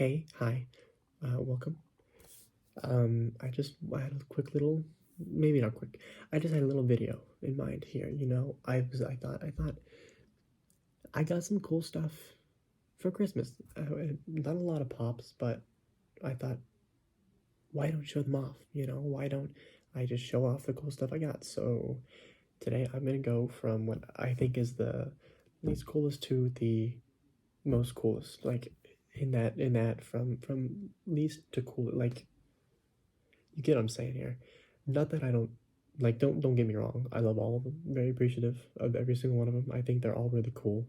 Hey, hi, welcome. I had a quick little, maybe not quick. I just had a little video in mind here. I thought I got some cool stuff for Christmas. Not a lot of pops, but I thought, why don't show them off? Why don't I just show off the cool stuff I got? So today I'm gonna go from what I think is the least coolest to the most coolest, like in that from least to cool, like you get what I'm saying here. Not that I don't like, don't get me wrong. I love all of them. Very appreciative of every single one of them. I think they're all really cool.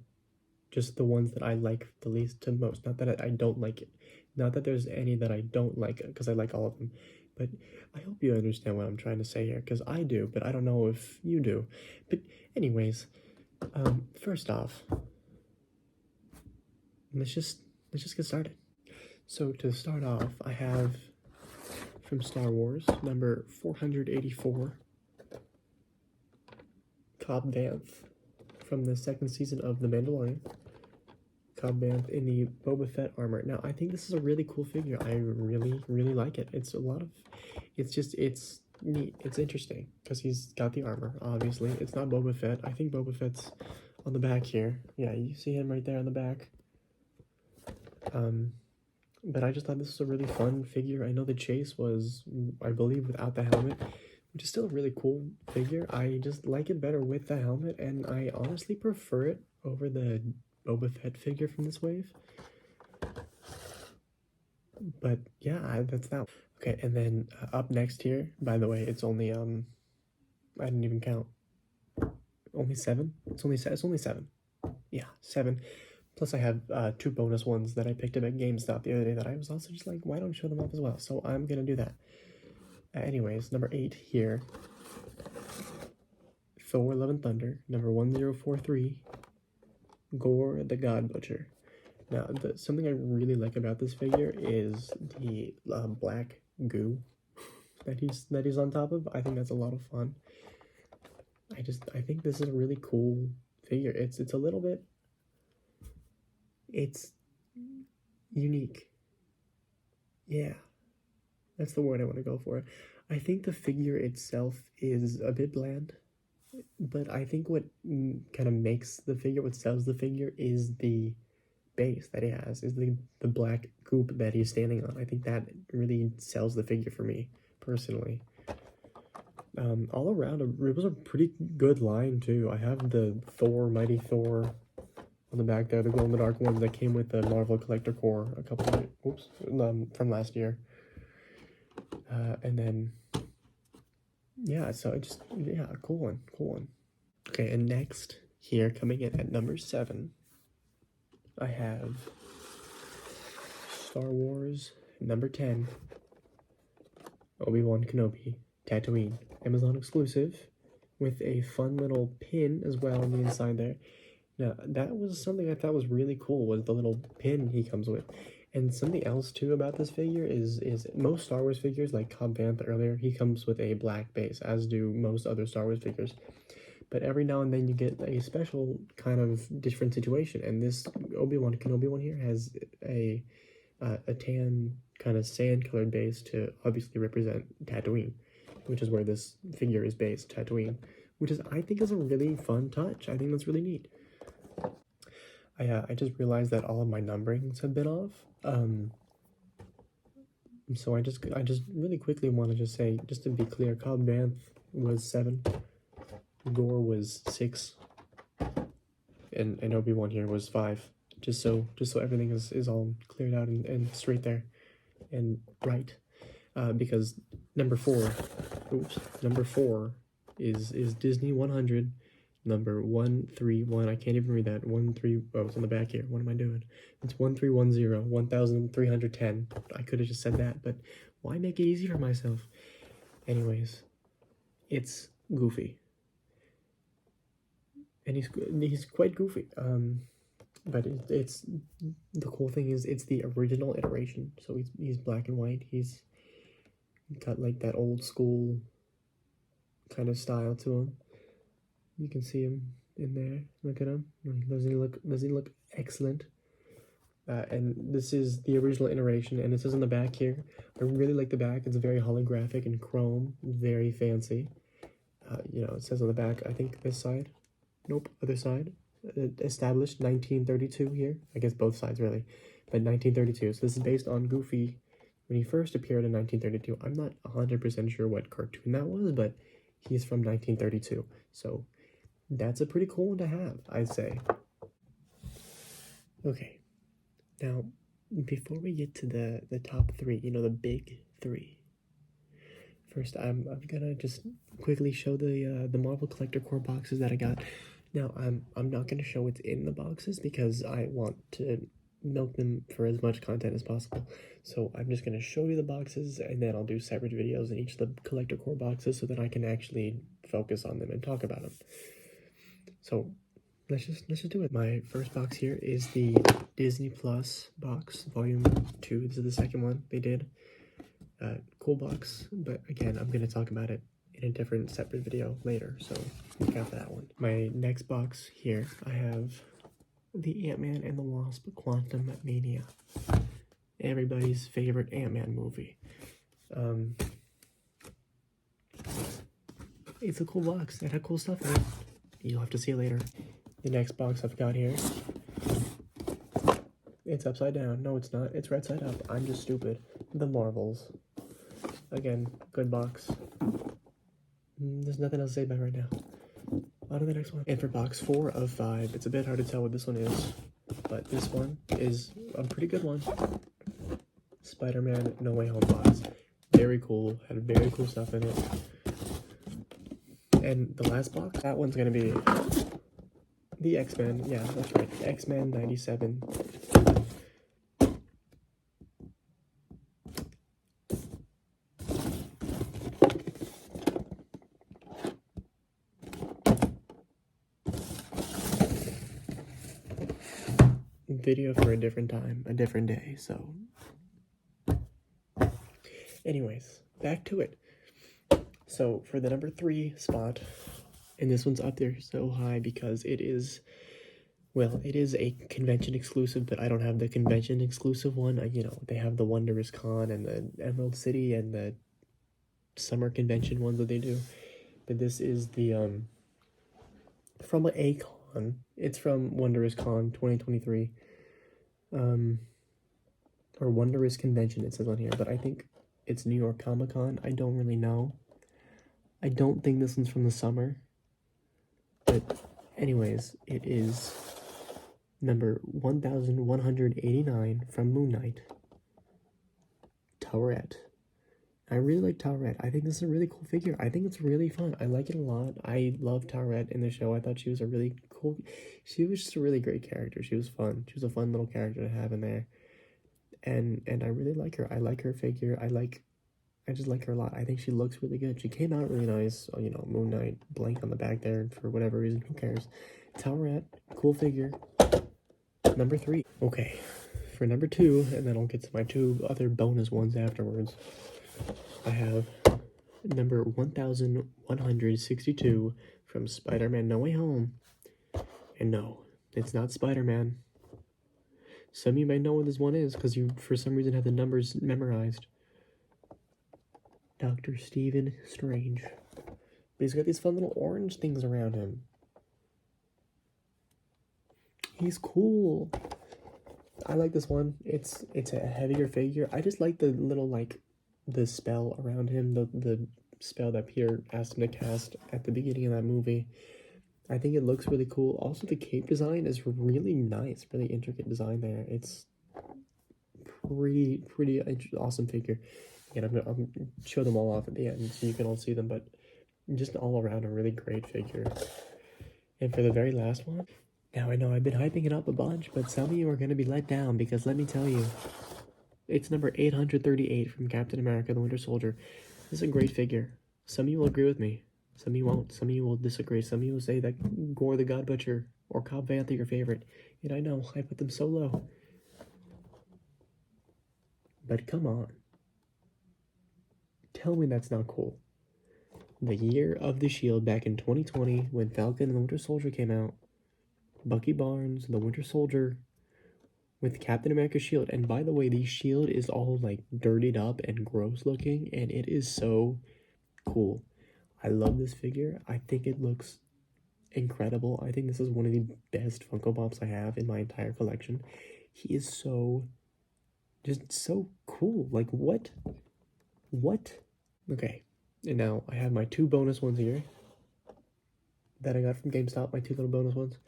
Just the ones that I like the least to most. Not that I don't like it. Not that there's any that I don't like, because I like all of them. But I hope you understand what I'm trying to say here, because I do, but I don't know if you do. But anyways, first off, let's just get started. So to start off, I have from Star Wars number 484, Cobb Vanth from the second season of The Mandalorian. Cobb Vanth in the Boba Fett armor. Now, I think this is a really cool figure. I really, really like it. It's neat. It's interesting because he's got the armor, obviously. It's not Boba Fett. I think Boba Fett's on the back here. Yeah, you see him right there on the back. But I just thought this was a really fun figure. I know the chase was, I believe, without the helmet, which is still a really cool figure. I just like it better with the helmet, and I honestly prefer it over the Boba Fett figure from this wave. But yeah, that's that. Okay, and then up next here, by the way, it's only I didn't even count. Only 7? It's only 7. Yeah, 7. Plus, I have 2 bonus ones that I picked up at GameStop the other day that I was also just like, why don't I show them off as well? So I'm gonna do that. Anyways, number 8 here. Thor: Love and Thunder, number 1043. Gore the God Butcher. Now, something I really like about this figure is the black goo that he's on top of. I think that's a lot of fun. I think this is a really cool figure. It's a little bit, it's unique. Yeah, that's the word I want to go for. I think the figure itself is a bit bland, but I think what kind of makes the figure, what sells the figure, is the base that he has, is the black goop that he's standing on. I think that really sells the figure for me, personally. All around, it was a pretty good line, too. I have the Thor, Mighty Thor on the back there, the glow-in-the-dark ones that came with the Marvel Collector Core a couple of, from last year. And then, yeah, so cool one. Okay, and next, here, coming in at number 7, I have Star Wars number 10, Obi-Wan Kenobi, Tatooine, Amazon exclusive, with a fun little pin as well on the inside there. Now, that was something I thought was really cool, was the little pin he comes with. And something else, too, about this figure is most Star Wars figures, like Cobb Vanth earlier, he comes with a black base, as do most other Star Wars figures. But every now and then you get a special kind of different situation, and this Obi-Wan Kenobi one here has a tan kind of sand-colored base to obviously represent Tatooine, which is where this figure is based, Tatooine, which I think is a really fun touch. I think that's really neat. I just realized that all of my numberings have been off. So I just really quickly want to just say, just to be clear, Cobb Vanth was 7, Gore was 6, and Obi-Wan here was 5. Just so everything is all cleared out and straight there and right. Because number 4 is Disney 100. Number 131, I can't even read that. 13, oh, it's on the back here. What am I doing? It's 1310, 1310. I could have just said that, but why make it easy for myself? Anyways, it's Goofy. And he's quite goofy. But it's the cool thing is it's the original iteration. So he's black and white. He's got like that old school kind of style to him. You can see him in there. Look at him. Doesn't he look excellent? And this is the original iteration, and it says on the back here. I really like the back. It's very holographic and chrome, very fancy. You know, it says on the back, I think this side. Nope, other side. Established 1932 here. I guess both sides really, but 1932. So this is based on Goofy when he first appeared in 1932. I'm not 100% sure what cartoon that was, but he's from 1932. So that's a pretty cool one to have, I'd say. Okay, now before we get to the top three, you know, the big three. First, I'm gonna just quickly show the Marvel Collector Core boxes that I got. Now, I'm not gonna show what's in the boxes because I want to milk them for as much content as possible. So I'm just gonna show you the boxes, and then I'll do separate videos in each of the Collector Core boxes so that I can actually focus on them and talk about them. So let's just do it. My first box here is the Disney Plus box, Volume 2. This is the second one they did. Cool box, but again, I'm going to talk about it in a different separate video later, so look out for that one. My next box here, I have the Ant-Man and the Wasp Quantum Mania. Everybody's favorite Ant-Man movie. It's a cool box. It had cool stuff in it. You'll have to see it later. The next box I've got here, it's upside down. No, it's not. It's right side up. I'm just stupid. The Marvels. Again, good box. There's nothing else to say about it right now. On to the next one. And for box 4 of 5, it's a bit hard to tell what this one is, but this one is a pretty good one. Spider-Man No Way Home box. Very cool. Had very cool stuff in it. And the last box, that one's gonna be the X-Men. Yeah, that's right. X-Men 97. Video for a different time, a different day, so anyways, back to it. So for the number 3 spot, and this one's up there so high because it is, well, it is a convention exclusive, but I don't have the convention exclusive one. You know, they have the Wondrous Con and the Emerald City and the summer convention ones that they do, but this is the from a con. It's from Wondrous Con 2023. Or Wondrous Convention, it says on here, but I think it's New York Comic Con. I don't really know. I don't think this one's from the summer. But anyways, it is number 1189 from Moon Knight. Tourette. I really like Tourette. I think this is a really cool figure. I think it's really fun. I like it a lot. I love Tourette in the show. I thought she was a really cool... She was just a really great character. She was fun. She was a fun little character to have in there. And I really like her. I like her figure. I just like her a lot. I think she looks really good. She came out really nice. You know, Moon Knight, blank on the back there for whatever reason. Who cares? Tourette, cool figure. Number 3. Okay, for number 2, and then I'll get to my 2 other bonus ones afterwards. I have number 1162 from Spider-Man No Way Home. And no, it's not Spider-Man. Some of you might know what this one is because you, for some reason, have the numbers memorized. Dr. Stephen Strange. But he's got these fun little orange things around him. He's cool. I like this one. It's a heavier figure. I just like the little, like, the spell around him. The spell that Peter asked him to cast at the beginning of that movie. I think it looks really cool. Also, the cape design is really nice. Really intricate design there. It's pretty awesome figure. And I'm show them all off at the end so you can all see them. But just all around a really great figure. And for the very last one, now I know I've been hyping it up a bunch, but some of you are going to be let down because let me tell you, it's number 838 from Captain America the Winter Soldier. This is a great figure. Some of you will agree with me. Some of you won't. Some of you will disagree. Some of you will say that Gore the God Butcher or Cobb Vanth are your favorite. And I know, I put them so low. But come on. Tell me that's not cool. The year of the Shield back in 2020 when Falcon and the Winter Soldier came out, Bucky Barnes, the Winter Soldier, with Captain America's shield. And by the way, the shield is all like dirtied up and gross looking, and it is so cool. I love this figure. I think it looks incredible. I think this is one of the best Funko Pops I have in my entire collection. He is so, just so cool. Like, what? What? Okay, and now I have my two bonus ones here that I got from GameStop, my two little bonus ones.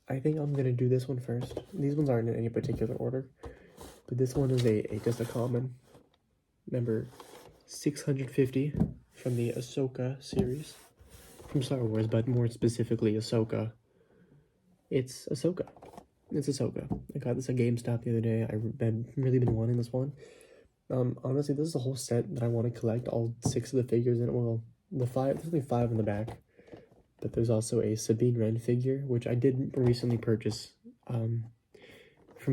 I think I'm gonna do this one first. These ones aren't in any particular order, but this one is just a common number 650 from the Ahsoka series from Star Wars, but more specifically Ahsoka. It's Ahsoka. It's Ahsoka. I got this at GameStop the other day. I've really been wanting this one. Honestly, this is a whole set that I want to collect, all 6 of the figures in it. Well, there's only 5 in the back, but there's also a Sabine Wren figure, which I did recently purchase from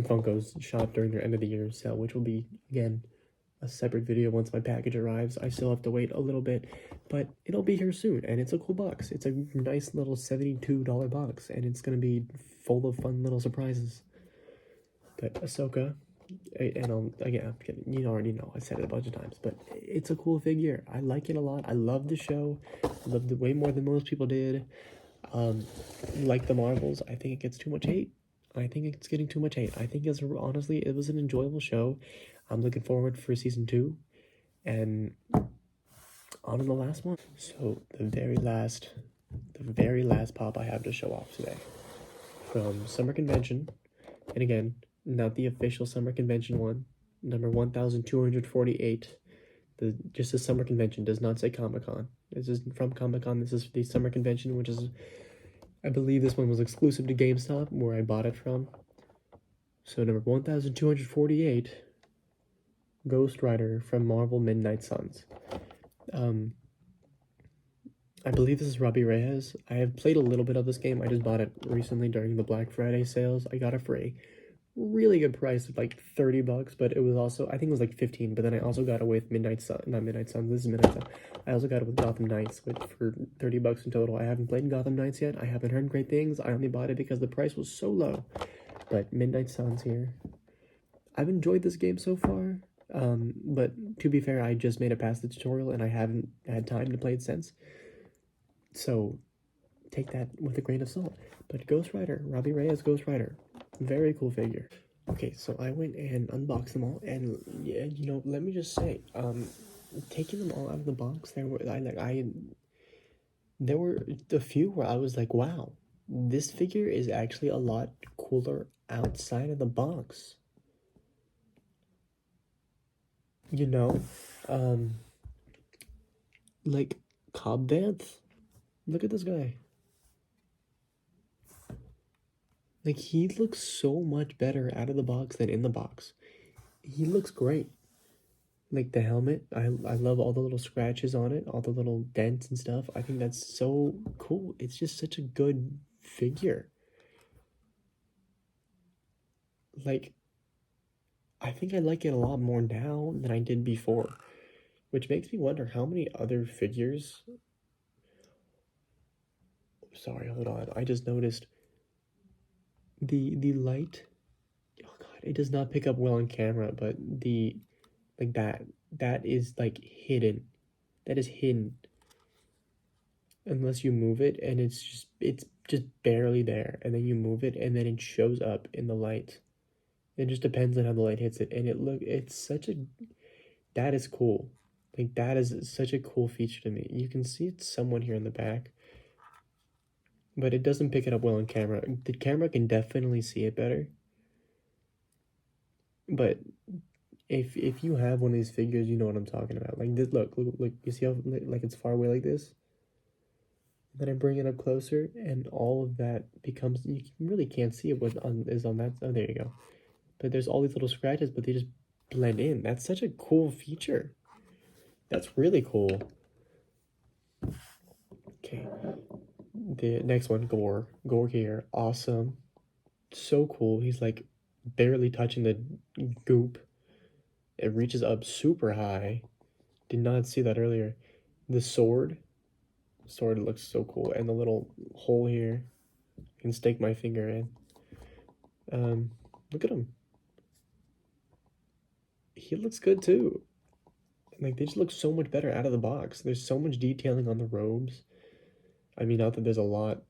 Funko's shop during their end of the year sale, which will be, again, a separate video once my package arrives. I still have to wait a little bit, but it'll be here soon, and it's a cool box. It's a nice little $72 box, and it's going to be full of fun little surprises. But Ahsoka, and again, I'm kidding, you already know, I said it a bunch of times, but it's a cool figure. I like it a lot. I love the show. I loved it way more than most people did. Like the Marvels, I think it gets too much hate. I think it's getting too much hate. I think honestly, it was an enjoyable show. I'm looking forward for season 2, and on to the last one. So the very last pop I have to show off today from Summer Convention, and again, not the official Summer Convention one, number 1248. Just the Summer Convention, does not say Comic-Con. This is from Comic-Con. This is the Summer Convention, which is, I believe this one was exclusive to GameStop, where I bought it from. So number 1248, Ghost Rider from Marvel Midnight Suns. I believe this is Robbie Reyes. I have played a little bit of this game. I just bought it recently during the Black Friday sales. I got it for a really good price of like $30, but it was also, I think it was like 15, but then I also got it with Midnight Sun, not Midnight Suns, this is Midnight Sun. I also got it with Gotham Knights for $30 in total. I haven't played Gotham Knights yet. I haven't heard great things. I only bought it because the price was so low. But Midnight Suns here. I've enjoyed this game so far, but to be fair, I just made it past the tutorial and I haven't had time to play it since. So take that with a grain of salt. But Ghost Rider, Robbie Reyes Ghost Rider, very cool figure. Okay, so I went and unboxed them all, and yeah, let me just say, taking them all out of the box, there were a few where I was like, wow, this figure is actually a lot cooler outside of the box. Like Cobb Vanth. Look at this guy. Like, he looks so much better out of the box than in the box. He looks great. Like, the helmet, I love all the little scratches on it, all the little dents and stuff. I think that's so cool. It's just such a good figure. Like, I think I like it a lot more now than I did before, which makes me wonder how many other figures... Sorry, hold on. I just noticed the light. Oh god, it does not pick up well on camera, but that is like hidden. That is hidden unless you move it, and it's just barely there, and then you move it and then it shows up in the light. It just depends on how the light hits it, and it's such a... That is cool. Like, that is such a cool feature to me. You can see it's someone here in the back, but it doesn't pick it up well on camera. The camera can definitely see it better. But if you have one of these figures, you know what I'm talking about. Like this, look, you see how like it's far away like this? Then I bring it up closer, and all of that becomes, you really can't see it is on that. Oh, there you go. But there's all these little scratches, but they just blend in. That's such a cool feature. That's really cool. Okay. The next one, Gore. Gore here. Awesome. So cool. He's like barely touching the goop. It reaches up super high. Did not see that earlier. The sword looks so cool. And the little hole here. can stick my finger in. Look at him. He looks good too. Like, they just look so much better out of the box. There's so much detailing on the robes. I mean, not that there's a lot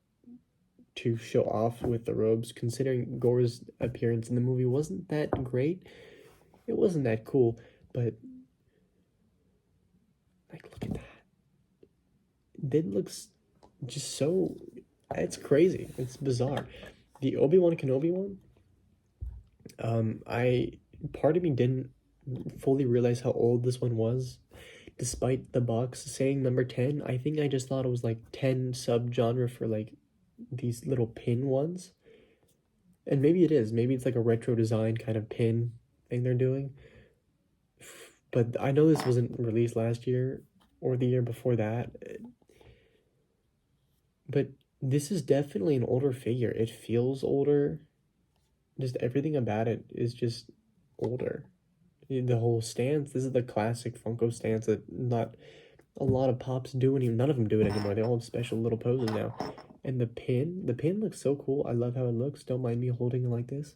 to show off with the robes, considering Gore's appearance in the movie wasn't that great. It wasn't that cool, but like, look at that. That looks just so. It's crazy. It's bizarre. The Obi-Wan Kenobi one. I part of me didn't fully realize how old this one was, despite the box saying number 10. I think I just thought it was like 10 subgenre for like these little pin ones. And maybe it is. Maybe it's like a retro design kind of pin thing they're doing. But I know this wasn't released last year or the year before that. But this is definitely an older figure. It feels older. Just everything about it is just older. The whole stance, this is the classic Funko stance that not a lot of pops do anymore. None of them do it anymore. They all have special little poses now. And the pin looks so cool. I love how it looks. Don't mind me holding it like this.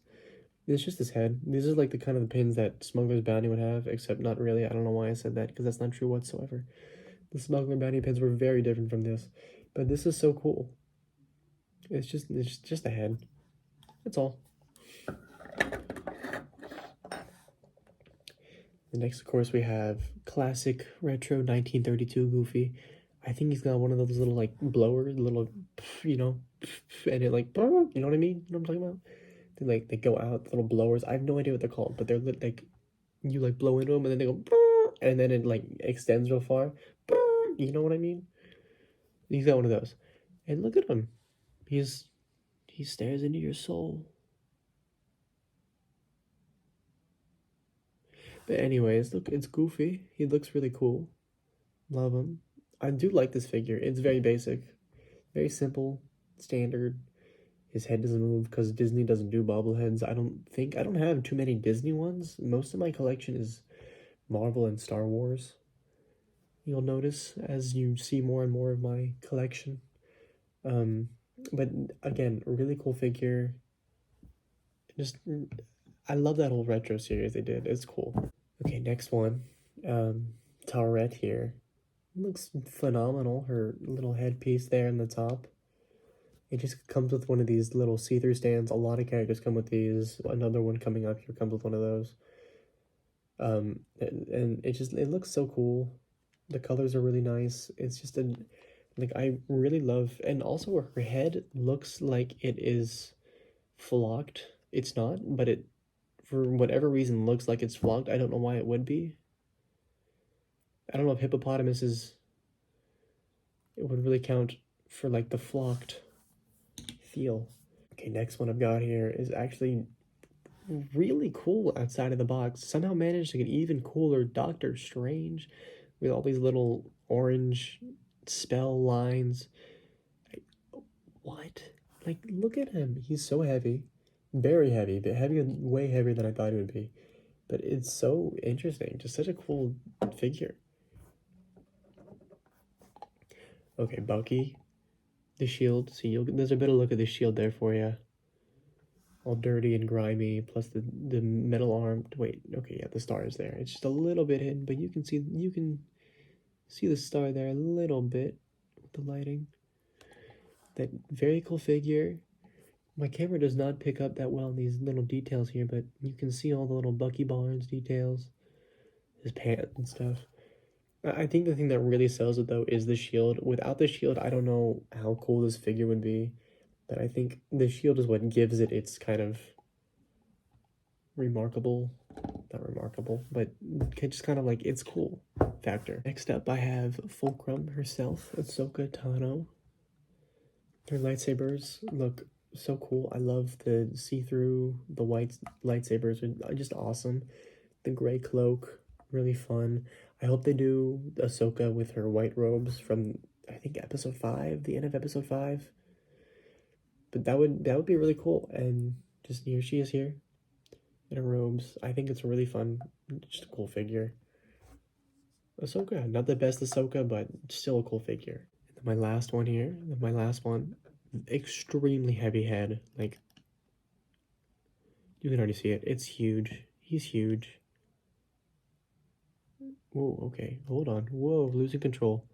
It's just his head. These are like the kind of the pins that Smuggler's Bounty would have, except not really. I don't know why I said that, because that's not true whatsoever. The Smuggler Bounty pins were very different from this. But this is so cool. It's just a head. That's all. The next, of course, we have classic retro 1932 Goofy. I think he's got one of those little like blowers, little, you know, and it like, you know what I mean? You know what I'm talking about? They go out, little blowers. I have no idea what they're called, but they're like, you like blow into them and then they go, and then it like extends real far. You know what I mean? He's got one of those, and look at him. He stares into your soul. But anyways, look, it's Goofy. He looks really cool. Love him. I do like this figure. It's very basic, very simple, standard. His head doesn't move because Disney doesn't do bobbleheads. I don't have too many Disney ones. Most of my collection is Marvel and Star Wars. You'll notice as you see more and more of my collection. But again, a really cool figure. Just, I love that whole retro series they did. It's cool. Okay, next one. Taurette here. Looks phenomenal. Her little headpiece there in the top. It just comes with one of these little see-through stands. A lot of characters come with these. Another one coming up here comes with one of those. And it looks so cool. The colors are really nice. It's just like, I really love, and also her head looks like it is flocked. It's not, but it, for whatever reason, looks like it's flocked. I don't know why it would be. I don't know if hippopotamuses, it would really count for like the flocked feel. Okay, next one I've got here is actually really cool outside of the box. Somehow managed to get even cooler. Doctor Strange with all these little orange spell lines. What? Like, look at him. He's so heavy. Very heavy, but heavier, way heavier than I thought he would be. But it's so interesting. Just such a cool figure. Okay, Bucky. The shield. See, there's a better look at the shield there for you. All dirty and grimy, plus the metal arm. Wait, okay, yeah, the star is there. It's just a little bit hidden, but you can see the star there a little bit with the lighting. That very cool figure. My camera does not pick up that well these little details here, but you can see all the little Bucky Barnes details, his pants and stuff. I think the thing that really sells it though is the shield. Without the shield, I don't know how cool this figure would be, but I think the shield is what gives it its kind of remarkable, not remarkable, but just kind of like it's cool factor. Next up, I have Fulcrum herself, Ahsoka Tano. Her lightsabers look so cool. I love the see-through, the white lightsabers are just awesome. The gray cloak, really fun. I hope they do Ahsoka with her white robes from, I think, episode 5, the end of episode 5. But that would be really cool. And just here she is here in her robes. I think it's really fun. Just a cool figure. Ahsoka, not the best Ahsoka, but still a cool figure. And then my last one here, my last one, extremely heavy head. Like, you can already see it. It's huge. He's huge. Whoa, okay. Hold on. Whoa, losing control.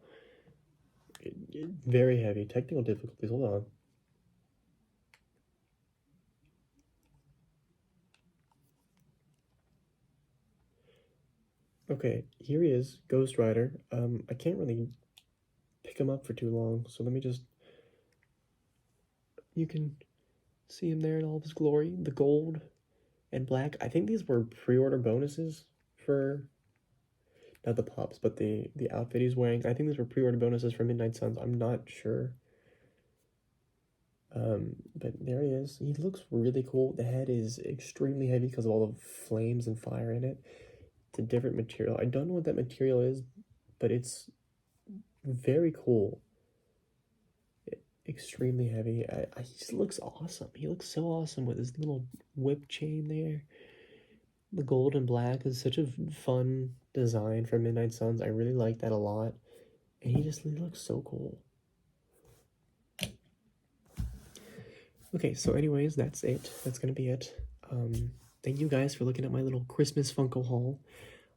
Very heavy. Technical difficulties. Hold on. Okay, here he is, Ghost Rider. I can't really pick him up for too long, so let me just... You can see him there in all of his glory. The gold and black. I think these were pre-order bonuses for... Not the pops, but the outfit he's wearing. I think these were pre-order bonuses for Midnight Suns. I'm not sure. But there he is. He looks really cool. The head is extremely heavy because of all the flames and fire in it. It's a different material. I don't know what that material is, but it's very cool. Extremely heavy. He just looks awesome. He looks so awesome with his little whip chain there. The gold and black is such a fun design for Midnight Suns. I really like that a lot. And he looks so cool. Okay, so anyways, that's it. That's gonna be it. Thank you guys for looking at my little Christmas Funko haul.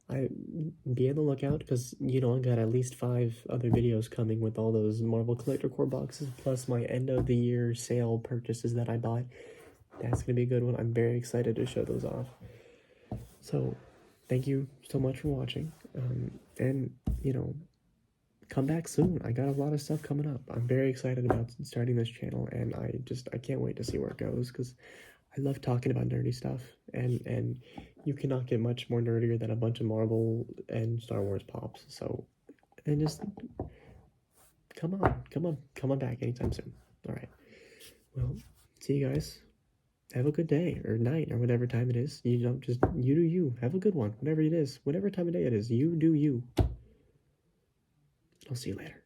Be on the lookout because I got at least 5 other videos coming with all those Marvel Collector Core boxes plus my end of the year sale purchases that I bought. That's gonna be a good one. I'm very excited to show those off. So, thank you so much for watching. And come back soon. I got a lot of stuff coming up. I'm very excited about starting this channel, and I can't wait to see where it goes because I love talking about nerdy stuff, and you cannot get much more nerdier than a bunch of Marvel and Star Wars pops. So, and just come on back anytime soon. All right. Well, see you guys. Have a good day or night or whatever time it is. You do you. Have a good one. Whatever it is, whatever time of day it is, you do you. I'll see you later.